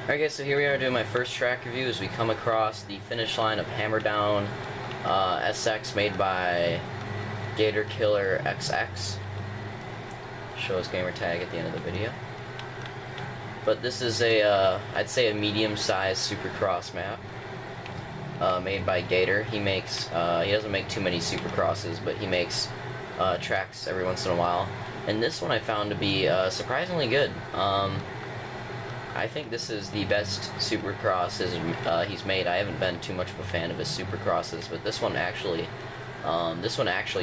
Alright guys, so here we are doing my first track review as we come across the finish line of Hammerdown SX made by Gator KillerXX. Show his gamer tag at the end of the video. But this is a, I'd say a medium-sized Supercross map made by Gator. He makes, he doesn't make too many Supercrosses, but he makes tracks every once in a while. And this one I found to be surprisingly good. I think this is the best Supercross he's made. I haven't been too much of a fan of his Supercrosses, but this one actually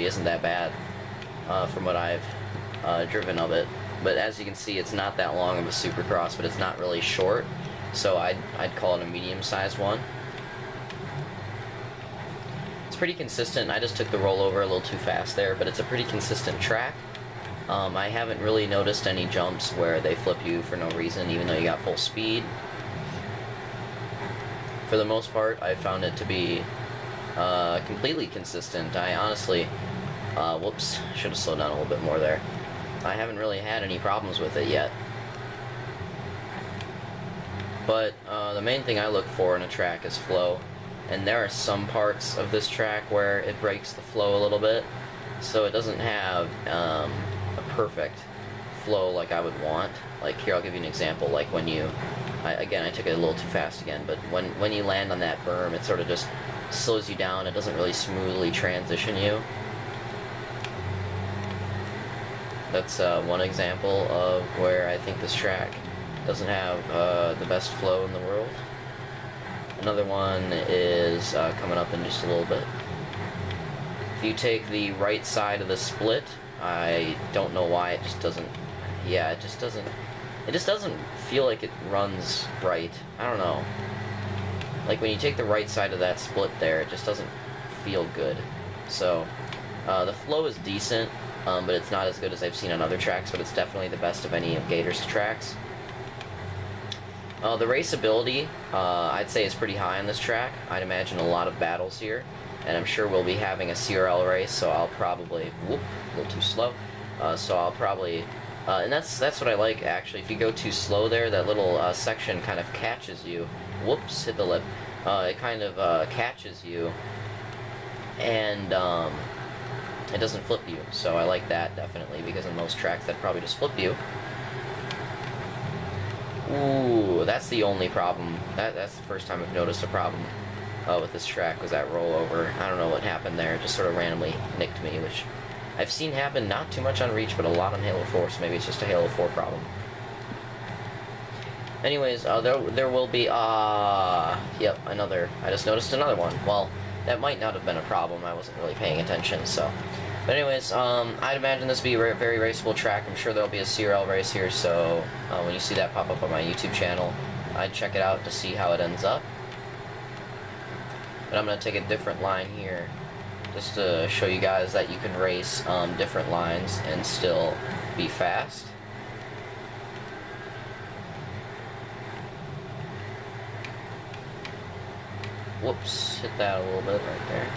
isn't that bad from what I've driven of it. But as you can see, it's not that long of a Supercross, but it's not really short, so I'd call it a medium-sized one. It's pretty consistent. I just took the rollover a little too fast there, but it's a pretty consistent track. I haven't really noticed any jumps where they flip you for no reason, even though you got full speed. For the most part, I found it to be completely consistent. I honestly, whoops, should have slowed down a little bit more there. I haven't really had any problems with it yet. But the main thing I look for in a track is flow, and there are some parts of this track where it breaks the flow a little bit, so it doesn't have a perfect flow like I would want. Like here, I'll give you an example. Like when you, again, I took it a little too fast again, but when you land on that berm, it sort of just slows you down. It doesn't really smoothly transition you. That's one example of where I think this track doesn't have the best flow in the world. Another one is coming up in just a little bit. If you take the right side of the split, I don't know why it just doesn't, yeah, it just doesn't feel like it runs right. I don't know. Like when you take the right side of that split there, it just doesn't feel good. So, the flow is decent, but it's not as good as I've seen on other tracks, but it's definitely the best of any of Gator's tracks. The raceability, I'd say, is pretty high on this track. I'd imagine a lot of battles here, and I'm sure we'll be having a CRL race, so I'll probably, whoop, a little too slow, so I'll probably, and that's what I like, actually. If you go too slow there, that little section kind of catches you. Whoops, hit the lip. It kind of catches you, and it doesn't flip you, so I like that, definitely, because in most tracks that probably just flip you. Ooh, that's the only problem. That's the first time I've noticed a problem with this track, was that rollover. I don't know what happened there. It just sort of randomly nicked me, which I've seen happen not too much on Reach, but a lot on Halo 4, so maybe it's just a Halo 4 problem. Anyways, there will be, yep, another, I just noticed another one. Well, that might not have been a problem. I wasn't really paying attention, so. But anyways, I'd imagine this be a very raceable track. I'm sure there'll be a CRL race here, so when you see that pop up on my YouTube channel, I'd check it out to see how it ends up. But I'm going to take a different line here, just to show you guys that you can race different lines and still be fast. Whoops, hit that a little bit right there.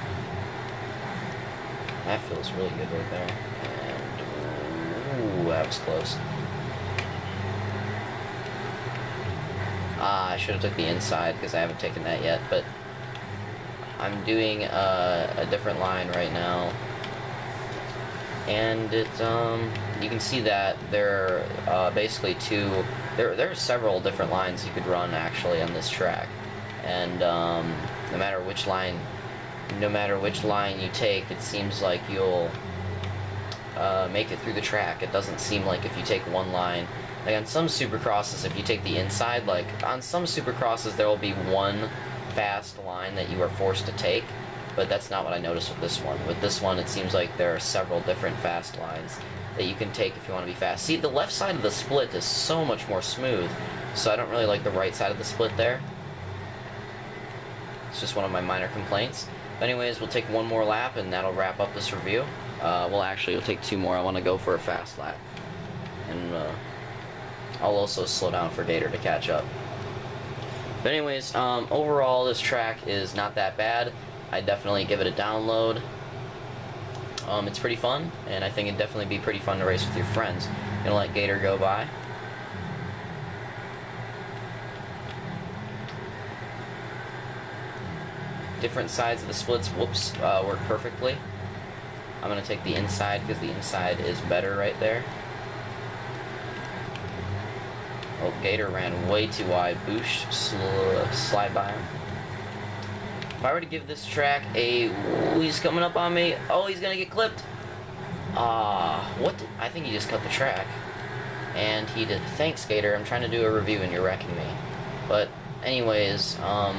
That feels really good right there. And, ooh, that was close. I should have took the inside because I haven't taken that yet, but I'm doing a different line right now. And it, you can see that there are basically there are several different lines you could run actually on this track. And no matter which line you take, it seems like you'll make it through the track. It doesn't seem like if you take one line, like on some Supercrosses, if you take the inside, like on some Supercrosses there will be one fast line that you are forced to take, but that's not what I noticed with this one. With this one, it seems like there are several different fast lines that you can take if you want to be fast. See, the left side of the split is so much more smooth, so I don't really like the right side of the split there. It's just one of my minor complaints. But anyways, we'll take one more lap and that'll wrap up this review. Well, actually, we'll take two more. I want to go for a fast lap. And I'll also slow down for Gator to catch up. But anyways, overall, this track is not that bad. I'd definitely give it a download. It's pretty fun, and I think it'd definitely be pretty fun to race with your friends. You know, let Gator go by. different sides of the splits, work perfectly. I'm going to take the inside because the inside is better right there. Oh, Gator ran way too wide. Boosh, slide by him. If I were to give this track a... Ooh, he's coming up on me. Oh, he's going to get clipped. What? I think he just cut the track. And he did. Thanks, Gator. I'm trying to do a review and you're wrecking me. But, anyways, I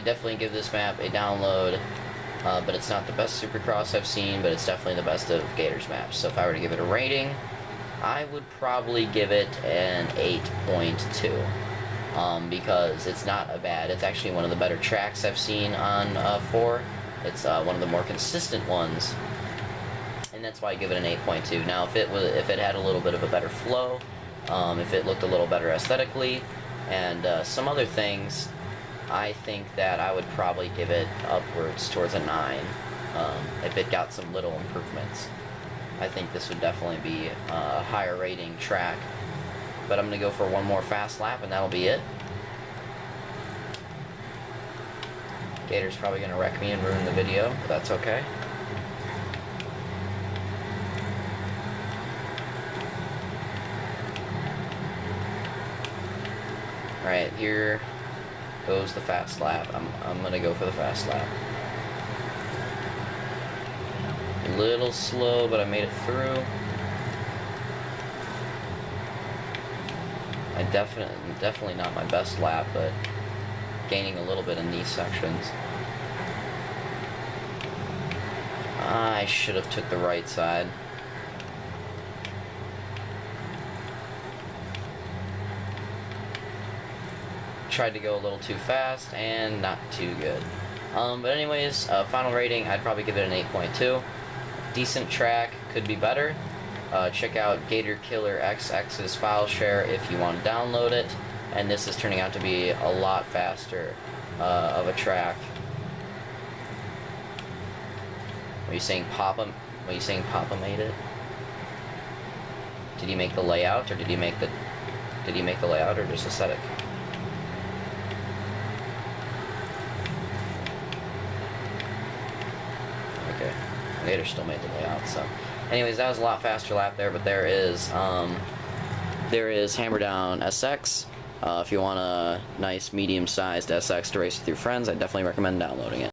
definitely give this map a download. But it's not the best Supercross I've seen, but it's definitely the best of Gator's maps. So if I were to give it a rating, I would probably give it an 8.2. Because it's not a bad. It's actually one of the better tracks I've seen on 4. It's one of the more consistent ones. And that's why I give it an 8.2. Now, if it had a little bit of a better flow, if it looked a little better aesthetically, and some other things, I think that I would probably give it upwards towards a 9, if it got some little improvements. I think this would definitely be a higher rating track. But I'm going to go for one more fast lap, and that'll be it. Gator's probably going to wreck me and ruin the video, but that's okay. Alright, here goes the fast lap. I'm going to go for the fast lap. A little slow, but I made it through. Definitely not my best lap, but gaining a little bit in these sections. I should have took the right side. Tried to go a little too fast and not too good. But anyways, final rating, I'd probably give it an 8.2. Decent track, could be better. Check out Gator KillerXX's file share if you want to download it. And this is turning out to be a lot faster of a track. Were you saying Papa? Were you saying Papa made it? Did he make the layout, or did he make the layout, or just aesthetic? Okay, Gator still made the layout. So, anyways, that was a lot faster lap there, but there is Hammerdown SX. If you want a nice medium-sized SX to race with your friends, I definitely recommend downloading it.